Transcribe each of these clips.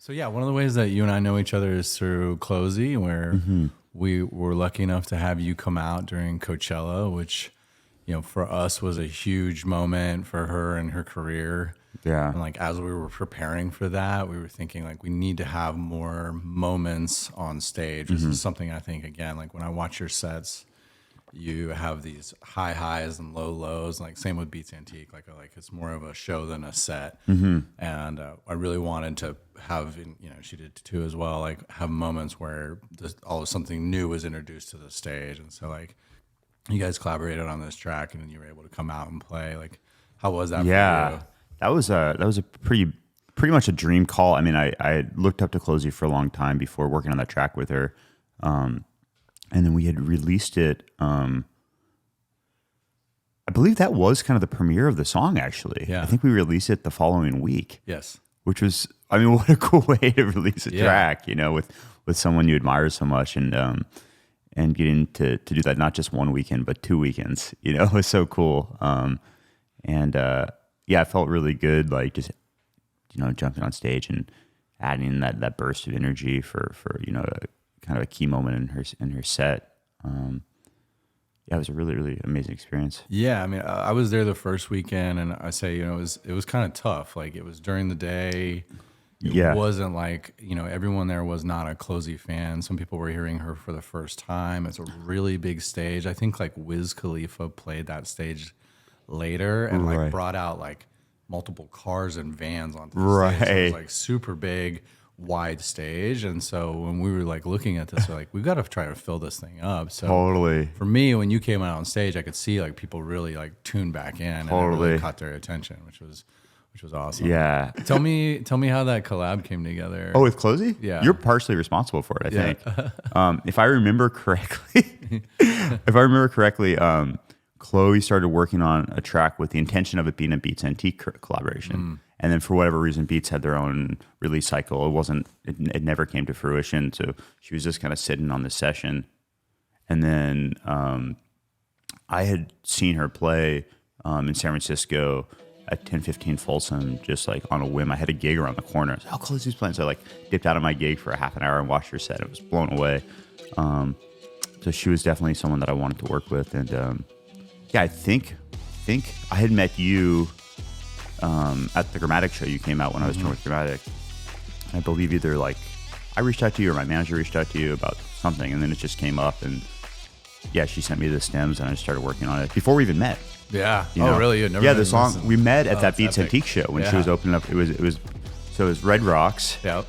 So yeah, one of the ways that you and I know each other is through Clozee, where we were lucky enough to have you come out during Coachella, which, for us was a huge moment for her and her career. Yeah. And like as we were preparing for that, we were thinking like we need to have more moments on stage. This is something I think, again, like when I watch your sets, you have these high highs and low lows, like same with Beats Antique, like it's more of a show than a set. And I really wanted to have, she did too as well, like have moments where all of something new was introduced to the stage. And so like you guys collaborated on this track and then you were able to come out and play. Like how was that for you? That was a pretty much a dream call. I mean, I looked up to Clozee for a long time before working on that track with her. And then we had released it. I believe that was kind of the premiere of the song, actually. Yeah. I think we released it the following week. Yes. Which was, I mean, what a cool way to release a track, with someone you admire so much, and getting to do that not just one weekend but 2 weekends. It was so cool. I felt really good, like just jumping on stage and adding that burst of energy for kind of a key moment in her set. It was a really, really amazing experience. Yeah, I mean, I was there the first weekend, and I say, it was kind of tough. Like it was during the day. It wasn't like, everyone there was not a Clozee fan. Some people were hearing her for the first time. It's a really big stage. I think like Wiz Khalifa played that stage later and like brought out like multiple cars and vans onto the stage. So it was like super big, wide stage. And so when we were like looking at this, we're like, we've got to try to fill this thing up. So totally. For me, when you came out on stage, I could see like people really like tune back in and it really caught their attention, which was awesome. Yeah. Tell me how that collab came together. Oh, with Clozee? Yeah. You're partially responsible for it, I think. If I remember correctly, Chloe started working on a track with the intention of it being a Beats Antique collaboration. And then for whatever reason, Beats had their own release cycle. It never came to fruition. So she was just kind of sitting on this session. And then I had seen her play in San Francisco at 1015 Folsom, just like on a whim. I had a gig around the corner. I was like, Clozee's playing. So I like dipped out of my gig for a half an hour and watched her set. I was blown away. So she was definitely someone that I wanted to work with. And I think I had met you at the Grammatic show. You came out when I was touring with Grammatic. I believe either like I reached out to you or my manager reached out to you about something, and then it just came up, and she sent me the stems, and I just started working on it before we even met. Yeah. Really? You had never the song we met at that Beats Antique show when she was opening up. It was Red Rocks. Yep.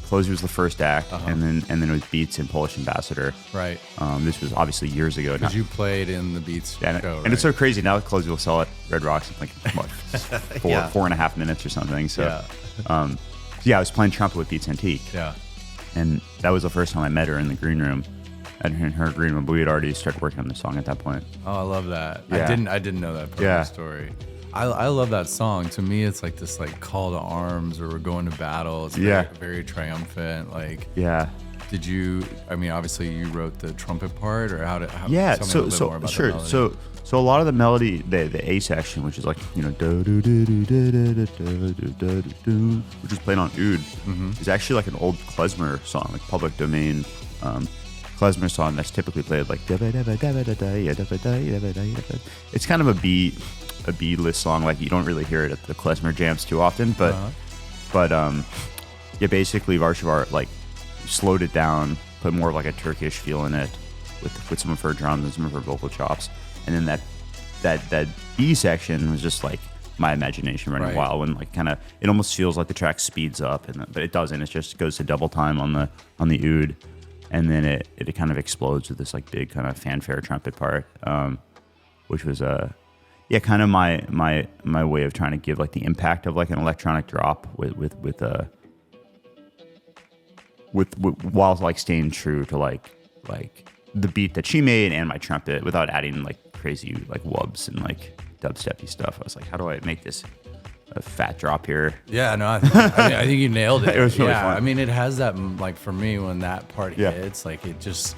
Clozee was the first act, and then it was Beats and Polish Ambassador. Right. This was obviously years ago. Because you played in the Beats show, and it's so crazy now. Clozee will sell at Red Rocks in like what, 4.5 minutes or something. So, I was playing trumpet with Beats Antique. Yeah. And that was the first time I met her in the green room, in her green room. But we had already started working on the song at that point. Oh, I love that. Yeah. I didn't know that part of the story. I love that song. To me, it's like this like call to arms, or we're going to battle. It's very, very triumphant. Like, did you? I mean, obviously you wrote the trumpet part, or how? Tell me a little bit more about sure. The melody. So a lot of the melody, the A section, which is like which is played on oud, is actually like an old klezmer song, like public domain klezmer song that's typically played like. It's kind of a B-list song. Like you don't really hear it at the klezmer jams too often, but basically Varshaver like slowed it down, put more of like a Turkish feel in it with some of her drums and some of her vocal chops, and then that B section was just like my imagination running wild, when like kind of it almost feels like the track speeds up, but it doesn't. It just goes to double time on the oud, and then it kind of explodes with this like big kind of fanfare trumpet part, which was kind of my way of trying to give like the impact of like an electronic drop with while like staying true to like the beat that she made and my trumpet without adding like crazy like wubs and like dubsteppy stuff. I was like, how do I make this a fat drop here? Yeah, no, I think you nailed it. It was really fun. I mean, it has that like for me when that part hits, like it just.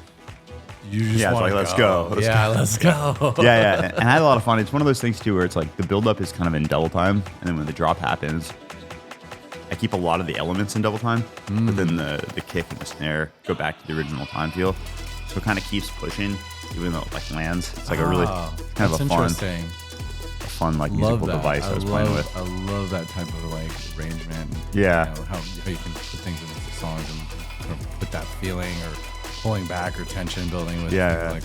You just want like, to let's go. Let's go. And I had a lot of fun. It's one of those things too where it's like the buildup is kind of in double time, and then when the drop happens, I keep a lot of the elements in double time, but then the kick and the snare go back to the original time feel. So it kind of keeps pushing, even though it like lands. It's like a really kind of a fun like musical device I was playing with. I love that type of like arrangement. Yeah. You know, how you can put things into songs and put that feeling or pulling back or tension building with Yeah, things yeah. like